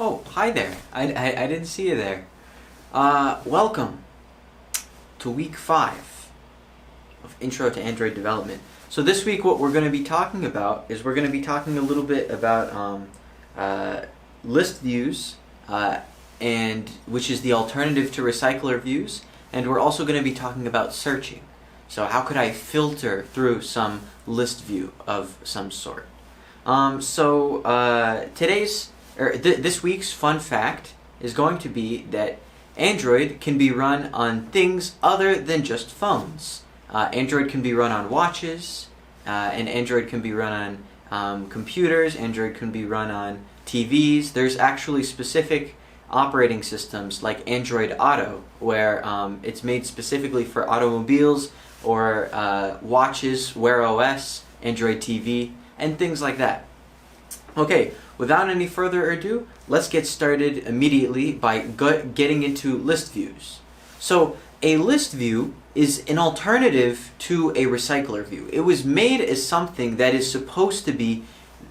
Oh, hi there. I didn't see you there. Welcome to week 5 of Intro to Android Development. So this week what we're going to be talking about is we're going to be talking a little bit about list views, and which is the alternative to recycler views, and we're also going to be talking about searching. So how could I filter through some list view of some sort? This week's fun fact is going to be that Android can be run on things other than just phones. Android can be run on watches, and Android can be run on computers, Android can be run on TVs. There's actually specific operating systems like Android Auto, where it's made specifically for automobiles or watches, Wear OS, Android TV, and things like that. Okay, without any further ado, let's get started immediately by getting into list views. So a list view is an alternative to a recycler view. It was made as something that is supposed to be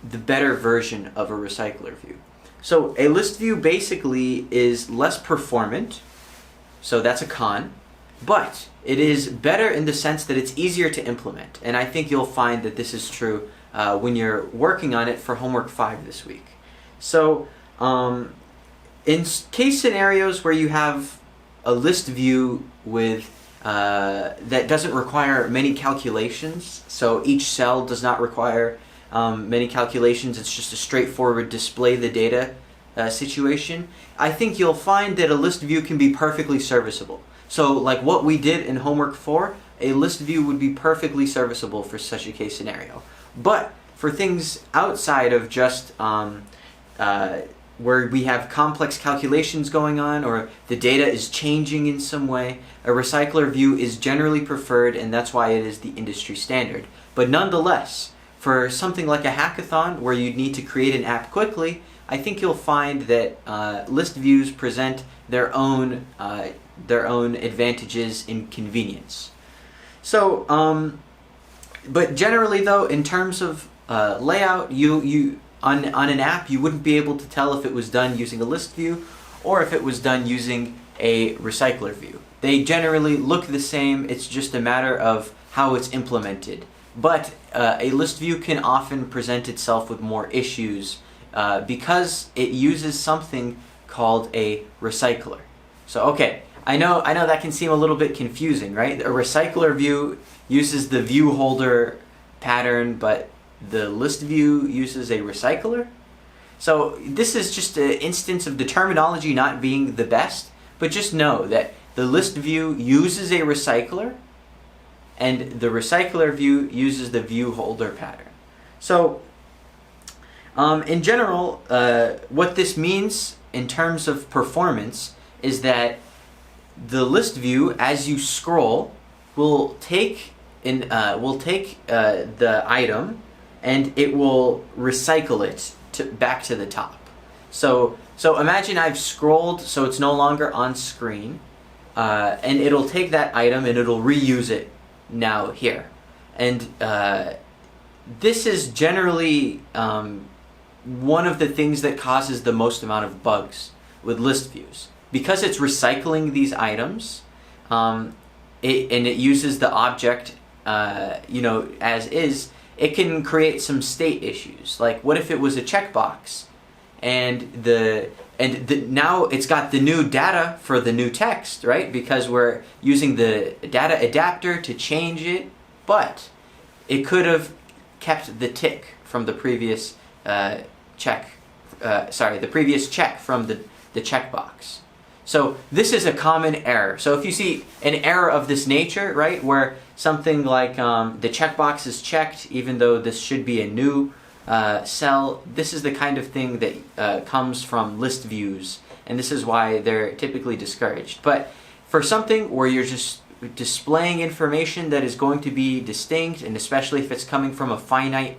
the better version of a recycler view. So a list view basically is less performant, so that's a con, but it is better in the sense that it's easier to implement. And I think you'll find that this is true when you're working on it for homework 5 this week. So in case scenarios where you have a list view with that doesn't require many calculations, so each cell does not require many calculations, it's just a straightforward display the data situation, I think you'll find that a list view can be perfectly serviceable. So like what we did in homework 4, a list view would be perfectly serviceable for such a case scenario. But for things outside of just where we have complex calculations going on or the data is changing in some way, a recycler view is generally preferred, and that's why it is the industry standard. But nonetheless, for something like a hackathon where you need to create an app quickly, I think you'll find that list views present their own advantages in convenience. So, but generally though, in terms of layout, you on an app, you wouldn't be able to tell if it was done using a list view or if it was done using a recycler view. They generally look the same, it's just a matter of how it's implemented. But a list view can often present itself with more issues because it uses something called a recycler. So okay, I know that can seem a little bit confusing, right? A recycler view uses the view holder pattern, but the list view uses a recycler. So this is just an instance of the terminology not being the best, but just know that the list view uses a recycler and the recycler view uses the view holder pattern. So in general, what this means in terms of performance is that the list view, as you scroll, will take the item and it will recycle it back to the top. So imagine I've scrolled so it's no longer on screen, and it'll take that item and it'll reuse it now here. And this is generally one of the things that causes the most amount of bugs with list views. Because it's recycling these items, and it uses the object as is, it can create some state issues. Like what if it was a checkbox and now it's got the new data for the new text, right? Because we're using the data adapter to change it, but it could have kept the tick from the previous check from the checkbox. So this is a common error. So if you see an error of this nature, right, where something like the checkbox is checked even though this should be a new cell, this is the kind of thing that comes from list views, and this is why they're typically discouraged. But for something where you're just displaying information that is going to be distinct, and especially if it's coming from a finite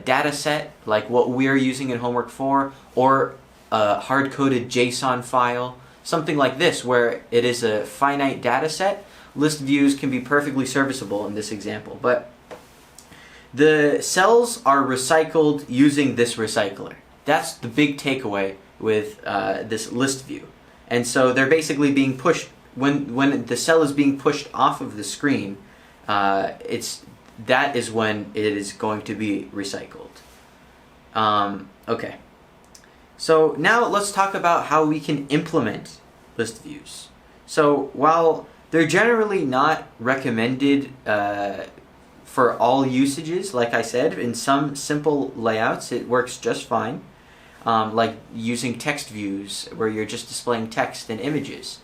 data set like what we're using in homework 4, or a hard-coded JSON file, something like this where it is a finite data set, list views can be perfectly serviceable in this example. But the cells are recycled using this recycler. That's the big takeaway with this list view. And so they're basically being pushed, when the cell is being pushed off of the screen, that is when it is going to be recycled. Okay. So now let's talk about how we can implement list views. So while they're generally not recommended for all usages, like I said, in some simple layouts it works just fine. Like using text views where you're just displaying text and images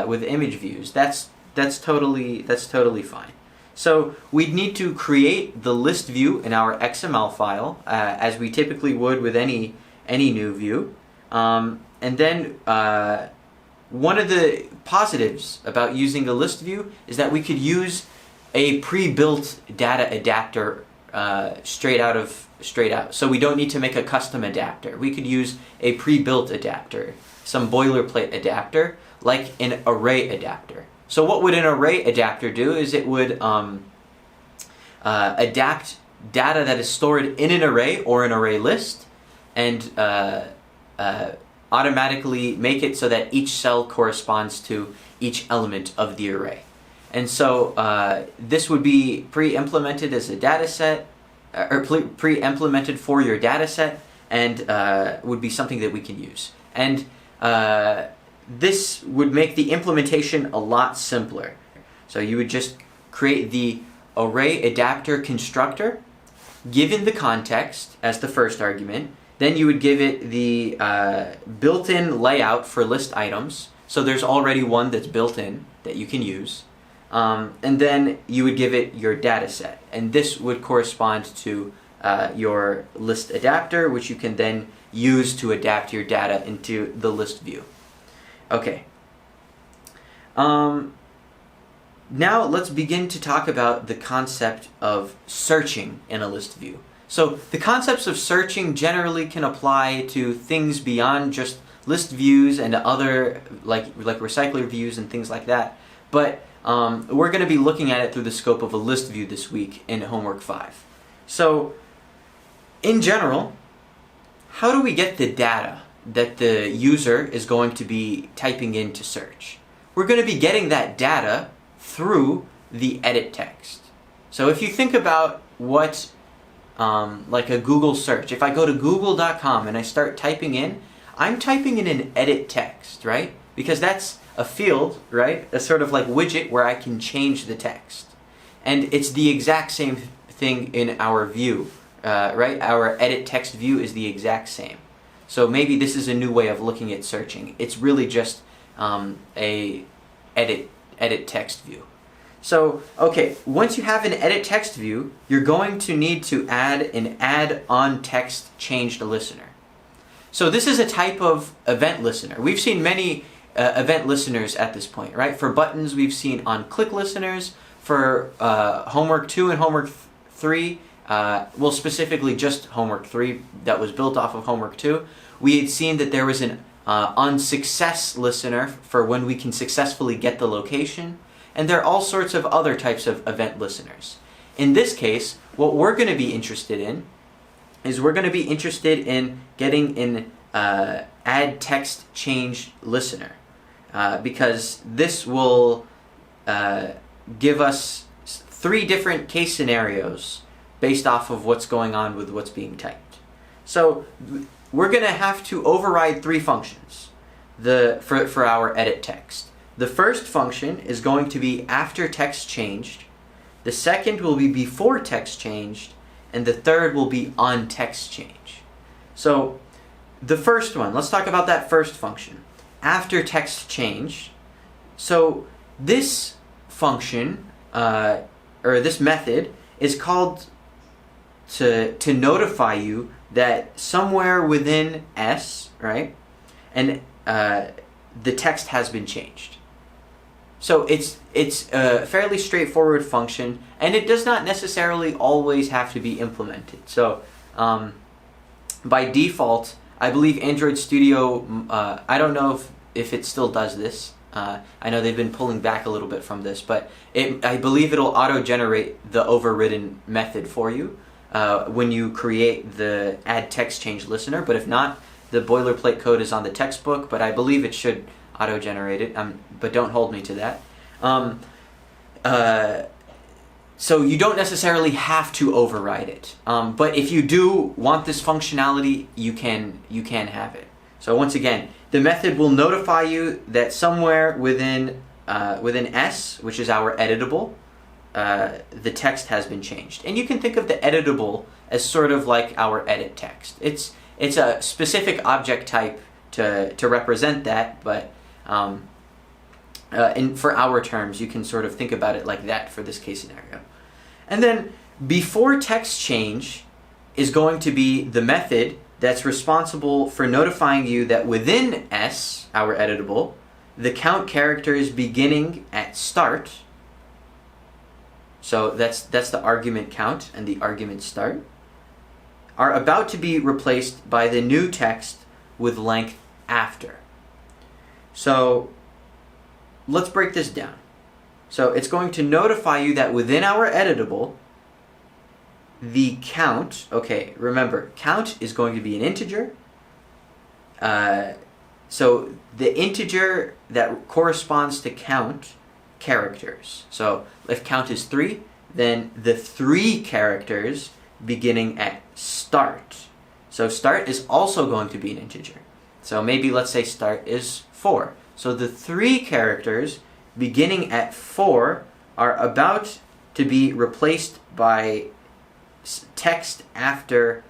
with image views. That's totally fine. So we'd need to create the list view in our XML file as we typically would with any new view. And then one of the positives about using a list view is that we could use a pre-built data adapter straight out. So we don't need to make a custom adapter. We could use a pre-built adapter, some boilerplate adapter, like an array adapter. So what would an array adapter do is it would adapt data that is stored in an array or an array list and automatically make it so that each cell corresponds to each element of the array. And so this would be pre-implemented as a data set, or pre-implemented for your data set, and would be something that we can use. And this would make the implementation a lot simpler. So you would just create the array adapter constructor, given the context as the first argument. Then you would give it the built-in layout for list items. So there's already one that's built in that you can use. And then you would give it your data set. And this would correspond to your list adapter, which you can then use to adapt your data into the list view. Okay. Now let's begin to talk about the concept of searching in a list view. So the concepts of searching generally can apply to things beyond just list views and other like recycler views and things like that. But we're going to be looking at it through the scope of a list view this week in homework 5. So in general, how do we get the data that the user is going to be typing in to search? We're going to be getting that data through the edit text. So if you think about what, like a Google search, if I go to google.com and I start typing in, I'm typing in an edit text, right? Because that's a field, right? A sort of like widget where I can change the text. And it's the exact same thing in our view, right? Our edit text view is the exact same. So maybe this is a new way of looking at searching. It's really just a edit text view. So, okay, once you have an edit text view, you're going to need to add an add on text changed listener. So this is a type of event listener. We've seen many event listeners at this point, right? For buttons, we've seen on click listeners. For homework 2 and homework 3, well, specifically just homework 3 that was built off of homework 2, we had seen that there was an on success listener for when we can successfully get the location, and there are all sorts of other types of event listeners. In this case, what we're going to be interested in is we're going to be interested in getting an add text change listener, because this will give us 3 different case scenarios based off of what's going on with what's being typed. So we're going to have to override 3 functions for our edit text. The first function is going to be after text changed, the second will be before text changed, and the third will be on text change. So the first one, let's talk about that first function, after text change. So this function, or this method, is called to notify you that somewhere within S, right, and the text has been changed. So it's a fairly straightforward function, and it does not necessarily always have to be implemented. So by default, I believe Android Studio, I don't know if it still does this. I know they've been pulling back a little bit from this, but I believe it'll auto-generate the overridden method for you when you create the add text change listener. But if not, The boilerplate code is on the textbook, but I believe it should auto-generate it, but don't hold me to that. So you don't necessarily have to override it, but if you do want this functionality, you can have it. So once again, the method will notify you that somewhere within S, which is our editable, the text has been changed. And you can think of the editable as sort of like our edit text. It's a specific object type to represent that, but for our terms, you can sort of think about it like that for this case scenario. And then before text change is going to be the method that's responsible for notifying you that within S, our editable, the count characters beginning at start, so that's the argument count and the argument start, are about to be replaced by the new text with length after. So let's break this down. So it's going to notify you that within our editable, the count, okay, remember, count is going to be an integer. So the integer that corresponds to count characters. So if count is 3, then the 3 characters beginning at start. So start is also going to be an integer. So maybe let's say start is 4. So the 3 characters beginning at 4 are about to be replaced by text after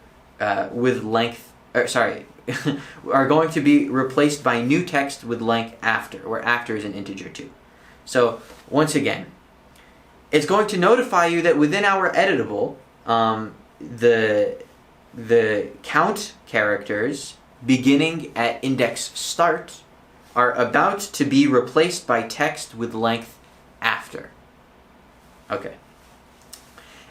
with length, are going to be replaced by new text with length after, where after is an integer too. So once again, it's going to notify you that within our editable, the count characters beginning at index start are about to be replaced by text with length after. Okay.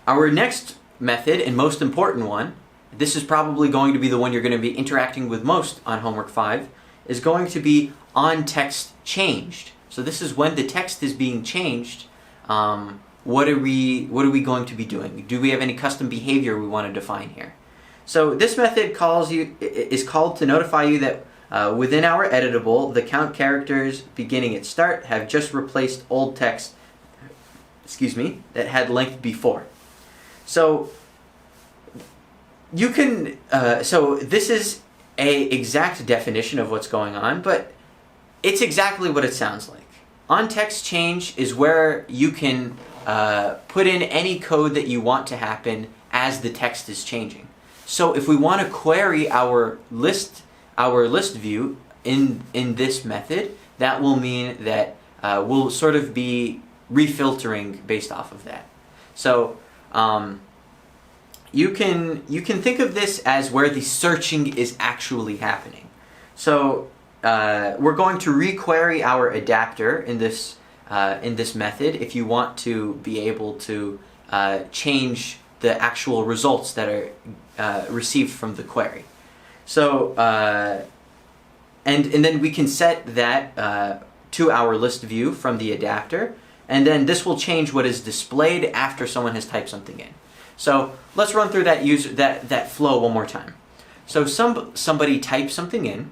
Our next method, and most important one, this is probably going to be the one you're going to be interacting with most on homework 5, is going to be on text changed. So this is when the text is being changed. What are we going to be doing? Do we have any custom behavior we want to define here? So this method is called to notify you that within our editable, the count characters beginning at start have just replaced old text, that had length before. So you can, so this is a exact definition of what's going on, but it's exactly what it sounds like. On text change is where you can put in any code that you want to happen as the text is changing. So if we want to query our list view in this method, that will mean that we'll sort of be refiltering based off of that. So you can think of this as where the searching is actually happening. So we're going to requery our adapter in this method if you want to be able to change the actual results that are received from the query. So and then we can set that to our list view from the adapter, and then this will change what is displayed after someone has typed something in. So let's run through that flow one more time. So somebody types something in.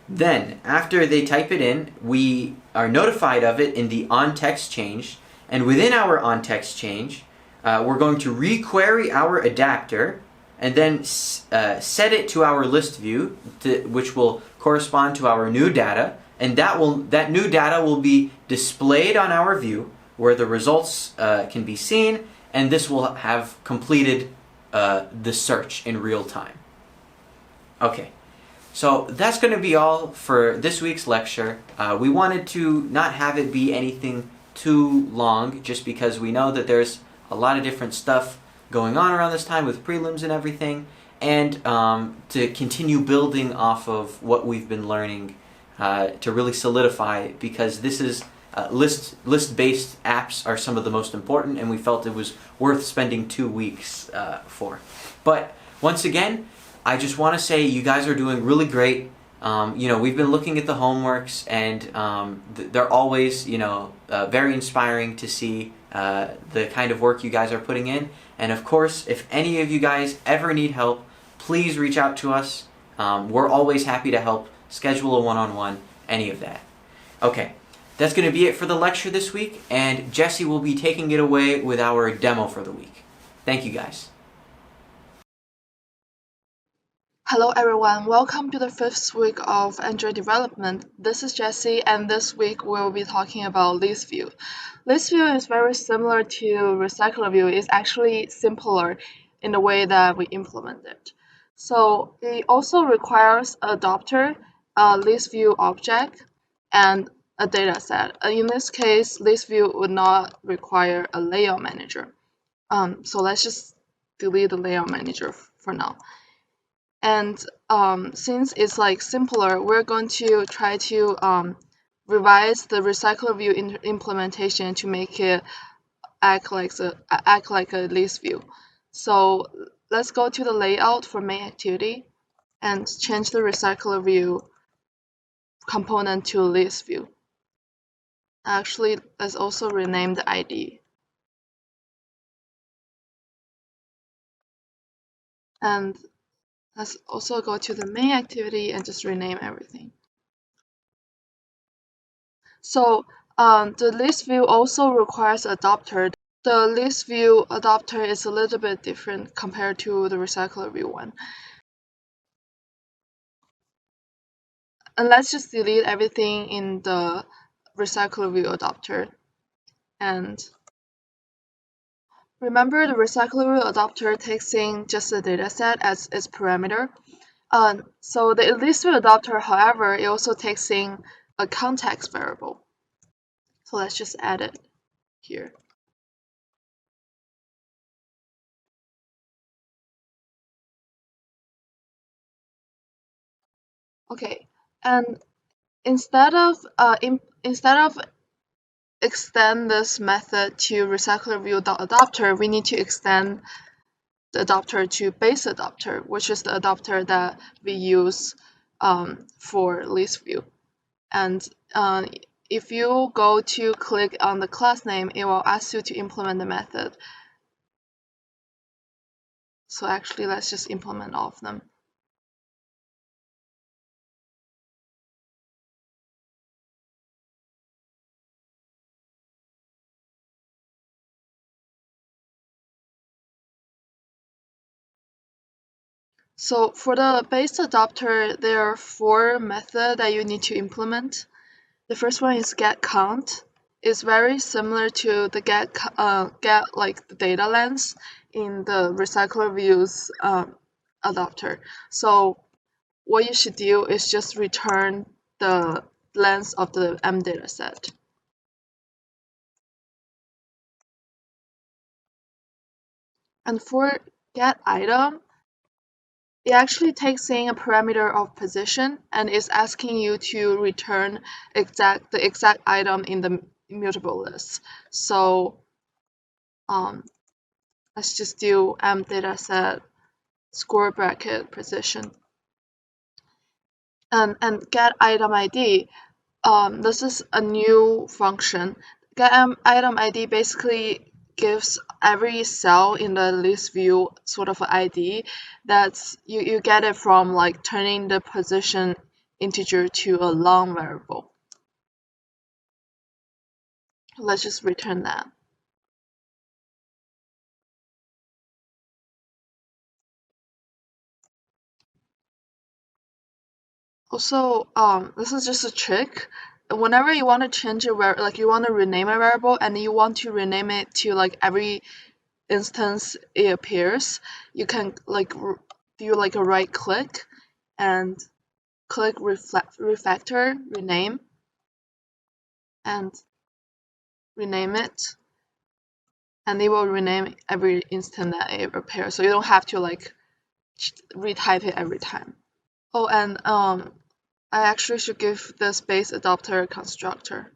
Then, after they type it in, we are notified of it in the onText change, and within our onText change, we're going to requery our adapter, and then set it to our list view, which will correspond to our new data, and that new data will be displayed on our view, where the results can be seen, and this will have completed the search in real time. Okay. So that's going to be all for this week's lecture. We wanted to not have it be anything too long, just because we know that there's a lot of different stuff going on around this time with prelims and everything, and to continue building off of what we've been learning to really solidify, because this is list-based apps are some of the most important, and we felt it was worth spending 2 weeks for. But once again, I just want to say you guys are doing really great. We've been looking at the homeworks, and they're always, very inspiring to see the kind of work you guys are putting in. And of course, if any of you guys ever need help, please reach out to us. We're always happy to help schedule a one-on-one, any of that. Okay, that's going to be it for the lecture this week, and Jesse will be taking it away with our demo for the week. Thank you, guys. Hello everyone, welcome to the fifth week of Android development. This is Jessie, and this week we'll be talking about list view. List view is very similar to recycler view. It's actually simpler in the way that we implement it. So it also requires an adapter, a list view object, and a data set. In this case, list view would not require a layout manager. So let's just delete the layout manager for now. And since it's like simpler, we're going to try to revise the recycler view implementation to make it act like a list view. So let's go to the layout for main activity and change the recycler view component to list view. Actually, let's also rename the ID. And let's also go to the main activity and just rename everything. So the list view also requires adapter. The list view adapter is a little bit different compared to the recycler view one. And let's just delete everything in the recycler view adapter. And remember, the recycler view adapter takes in just the dataset as its parameter. So the list view adapter, however, it also takes in a context variable. So let's just add it here. Okay, and instead of extend this method to recycler view adapter, we need to extend the adapter to base adapter, which is the adapter that we use for list view. And if you go to click on the class name, it will ask you to implement the method. So actually, let's just implement all of them. So for the base adapter, there are 4 methods that you need to implement. The first one is get count. It's very similar to the get like the data length in the recycler views adapter. So what you should do is just return the length of the M data set. And for get item, it actually takes in a parameter of position and is asking you to return the exact item in the immutable list. So let's just do M dataset square bracket position. And get item ID. This is a new function. Get item ID basically gives every cell in the list view sort of an ID. That's you get it from like turning the position integer to a long variable. Let's just return that. Also, this is just a trick. Whenever you want to change a like you want to rename a variable and you want to rename it to like every instance it appears, you can like do like a right click and click refactor rename and rename it, and it will rename every instant that it appears, so you don't have to like retype it every time. Oh, and I actually should give the base adapter constructor.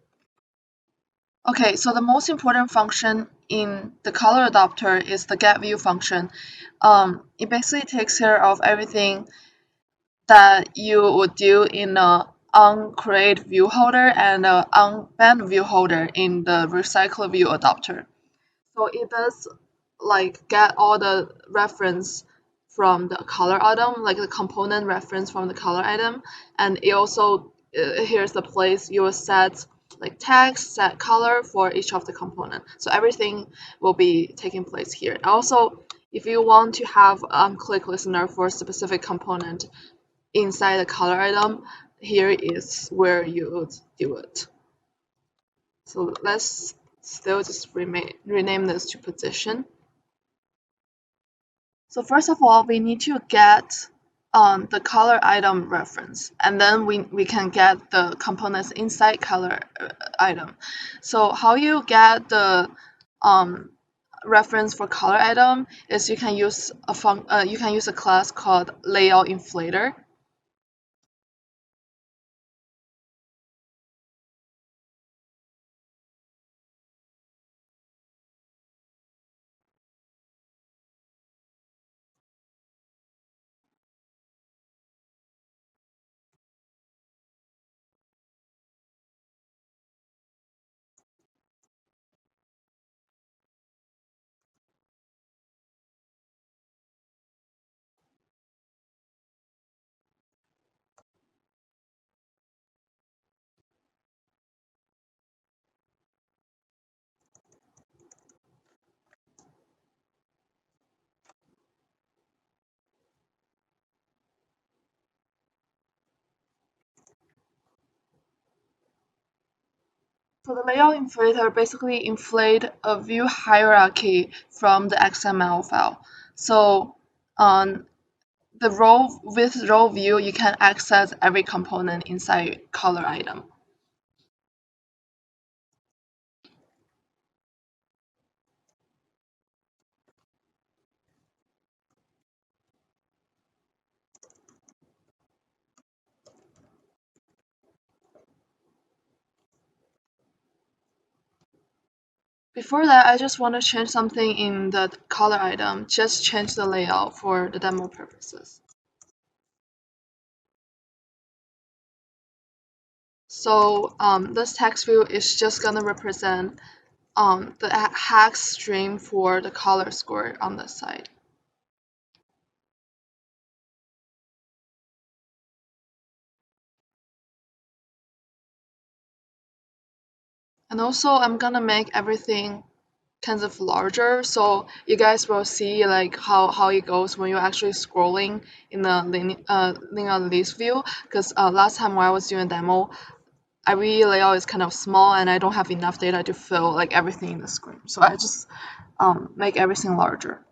Okay, so the most important function in the color adapter is the getView function. It basically takes care of everything that you would do in a onCreate view holder and a onBand view holder in the recycle view adapter. So it does like get all the reference from the color item, like the component reference from the color item, and it also here's the place you will set like text, set color for each of the component. So everything will be taking place here. Also, if you want to have click listener for a specific component inside the color item, here is where you would do it. So let's still just rename this to position. So first of all, we need to get the color item reference, and then we can get the components inside color item. So how you get the reference for color item is you can use a class called layout inflator. So the layout inflator basically inflate a view hierarchy from the XML file. So on the row view, you can access every component inside color item. Before that, I just want to change something in the color item, just change the layout for the demo purposes. So this text field is just gonna represent the hex string for the color score on the side. And also I'm gonna make everything kind of larger so you guys will see like how it goes when you're actually scrolling in the linear list view, because last time when I was doing a demo, every layout is kind of small and I don't have enough data to fill like everything in the screen, so I just make everything larger.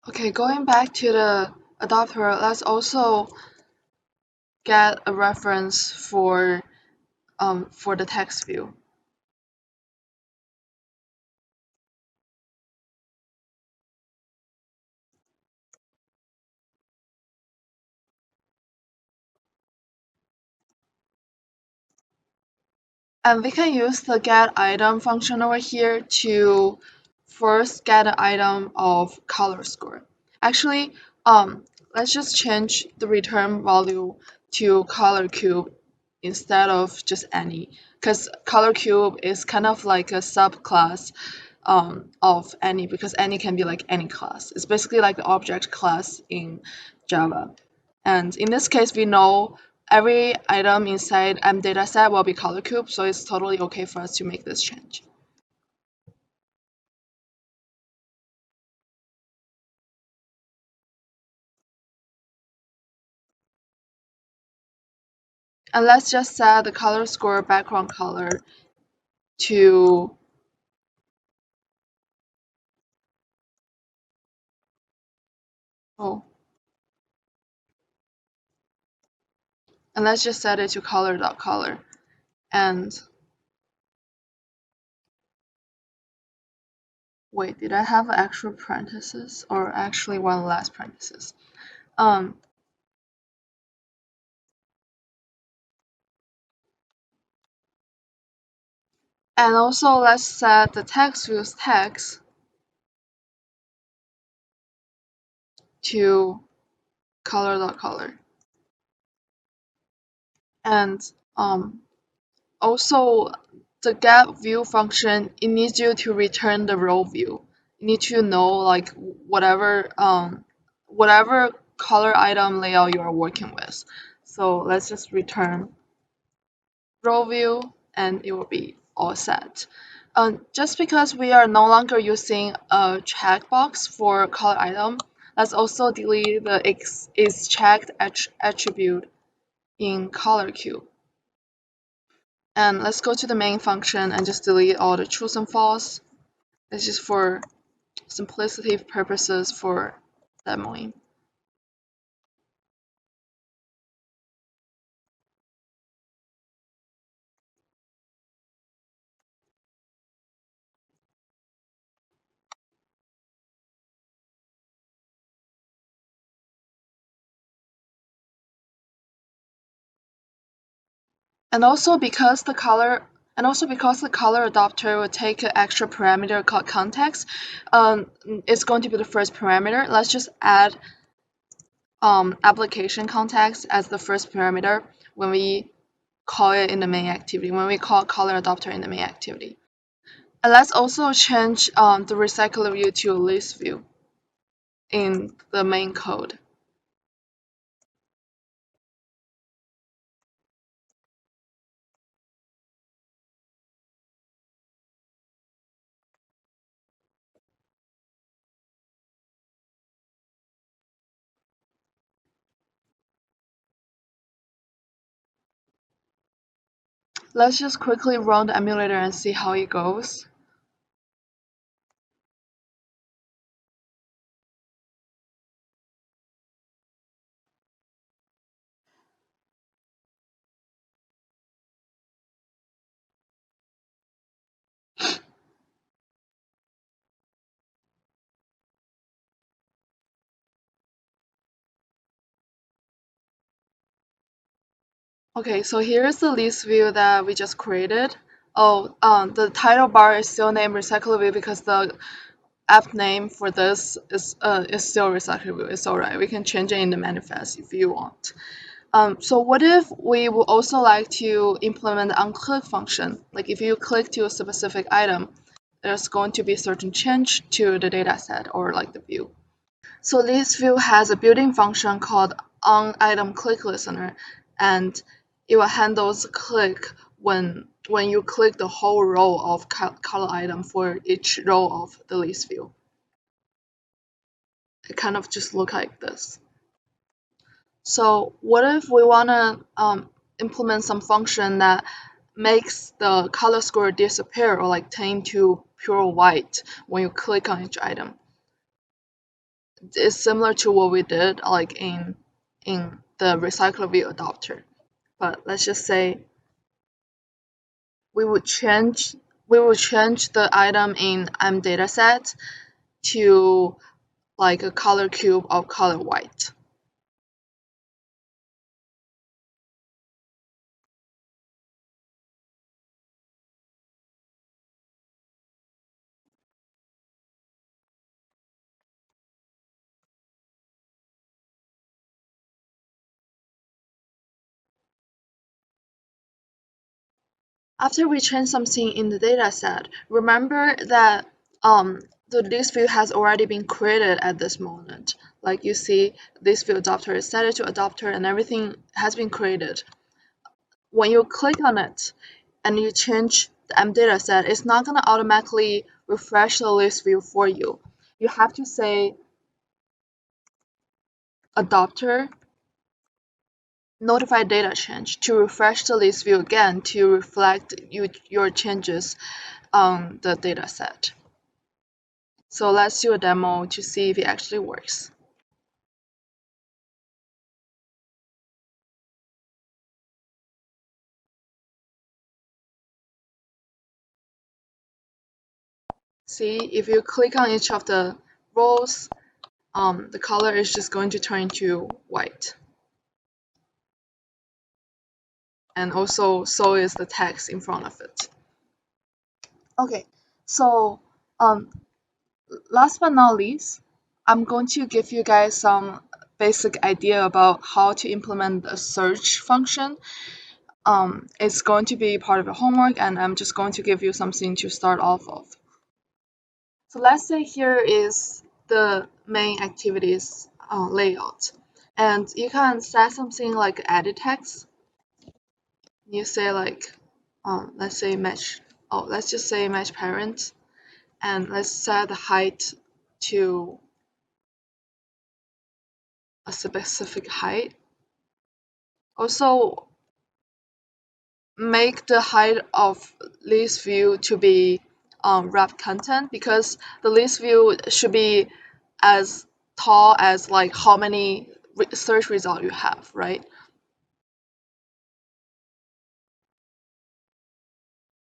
Okay, going back to the adapter, let's also get a reference for the text view. And we can use the get item function over here to first get an item of color score. Actually, let's just change the return value to color cube instead of just any, because color cube is kind of like a subclass of any, because any can be like any class. It's basically like the object class in Java. And in this case, we know every item inside dataset will be color cube, so it's totally okay for us to make this change. And let's just set the color score background color to oh, and let's just set it to color.color. And wait, did I have extra parentheses or actually one less parenthesis? Um, and also let's set the text views text to color.color. And also the get view function, it needs you to return the row view. You need to know like whatever color item layout you are working with. So let's just return row view and it will be all set. Just because we are no longer using a checkbox for color item, let's also delete the is checked attribute in color cube. And let's go to the main function and just delete all the trues and false. It's just for simplicity purposes for demoing. And also because the color adapter will take an extra parameter called context, it's going to be the first parameter. Let's just add application context as the first parameter when we call it in the main activity, when we call color adapter in the main activity. And let's also change the recycler view to a list view in the main code. Let's just quickly run the emulator and see how it goes. Okay, so here's the list view that we just created. Oh, the title bar is still named recycle view because the app name for this is still recycle view. It's alright. We can change it in the manifest if you want. So what if we would also like to implement the onClick function? Like if you click to a specific item, there's going to be a certain change to the dataset or like the view. So this view has a built-in function called onItemClickListener, and it will handles click when you click the whole row of color item for each row of the list view. It kind of just look like this. So what if we want to implement some function that makes the color score disappear or like turn to pure white when you click on each item? It's similar to what we did like in the recycler view adapter. But let's just say we would change the item in dataset to like a color cube of color white. After we change something in the dataset, remember that the list view has already been created at this moment. Like you see, this view adapter is set to adapter and everything has been created. When you click on it and you change the M data set, it's not going to automatically refresh the list view for you. You have to say adapter notify data change to refresh the list view again to reflect your changes on the data set. So let's do a demo to see if it actually works. See, if you click on each of the rows, the color is just going to turn into white. And also, so is the text in front of it. Okay, so last but not least, I'm going to give you guys some basic idea about how to implement a search function. It's going to be part of your homework, and I'm just going to give you something to start off of. So let's say here is the main activities layout, and you can set something like edit text. You say like, let's say match. Oh, let's just say match parent, and let's set the height to a specific height. Also, make the height of list view to be wrap content because the list view should be as tall as like how many search results you have, right?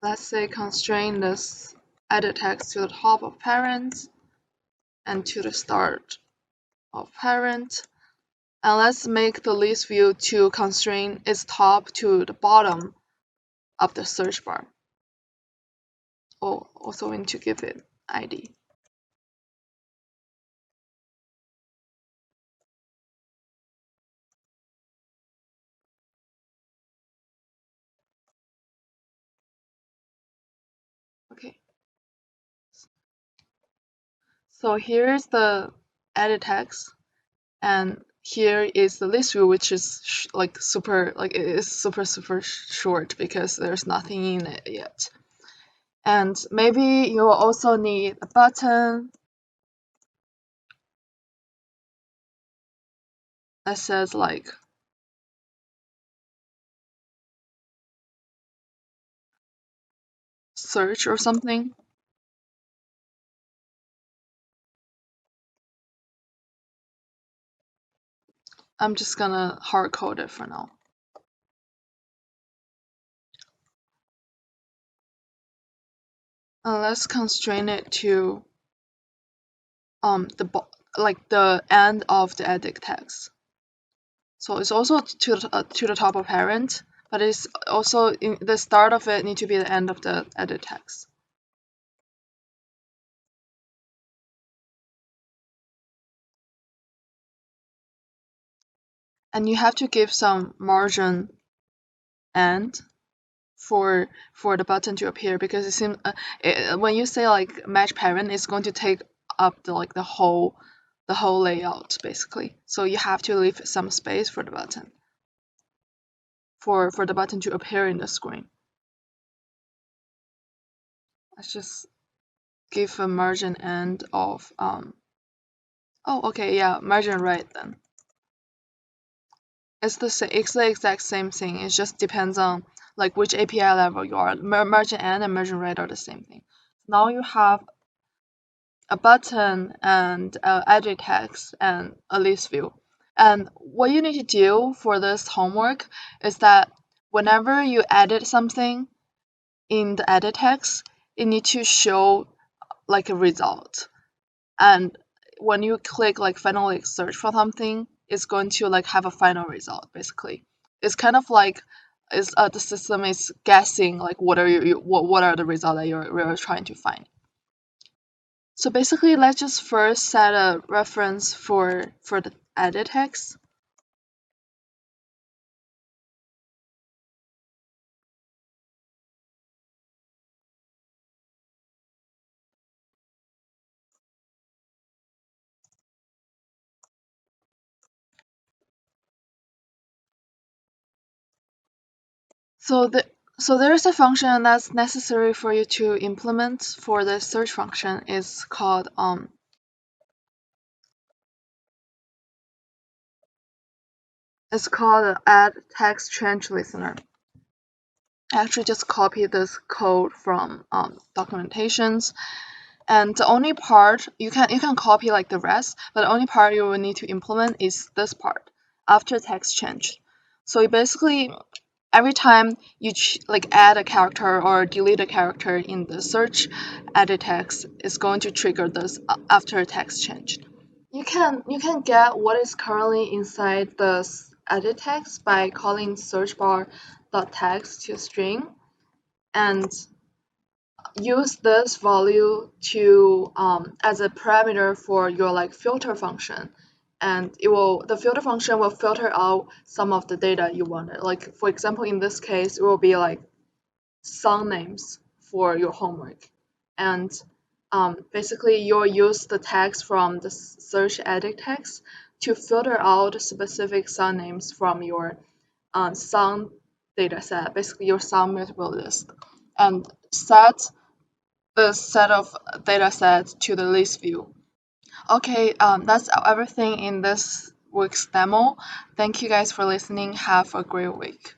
Let's say constrain this edit text to the top of parent and to the start of parent. And let's make the list view to constrain its top to the bottom of the search bar. Oh, also we need to give it ID. Okay. So here's the edit text, and here is the list view, which is like super, like it is super short because there's nothing in it yet. And maybe you will also need a button that says like search or something. I'm just gonna hard code it for now. And let's constrain it to the end of the edit text. So it's also to the top of parent, but it's also in the start of it need to be the end of the edit text. And you have to give some margin end for the button to appear because it seems when you say like match parent, it's going to take up the whole layout basically. So you have to leave some space for the button for the button to appear in the screen. Let's just give a margin end of oh okay, yeah, margin right then. It's the exact same thing. It just depends on like which API level you are. Margin end and margin right are the same thing. Now you have a button and edit text and a list view. And what you need to do for this homework is that whenever you edit something in the edit text, you need to show like a result. And when you click like finally search for something, it's going to like have a final result basically. It's kind of like the system is guessing like what are the results that you're trying to find. So basically, let's just first set a reference for the edit text. So the so there is a function that's necessary for you to implement for the search function. It's called add text change listener. I actually just copy this code from documentations, and the only part you can copy like the rest, but the only part you will need to implement is this part after text change. So you basically every time you like add a character or delete a character in the search edit text, is going to trigger this after text change. You can get what is currently inside the edit text by calling search bar dot text to string and use this value to as a parameter for your like filter function, and the filter function will filter out some of the data you wanted. Like for example, in this case, it will be like song names for your homework, and basically you'll use the text from the search edit text to filter out specific song names from your song data set, basically your song mutable list, and set the set of data sets to the list view. Okay, that's everything in this week's demo. Thank you guys for listening. Have a great week.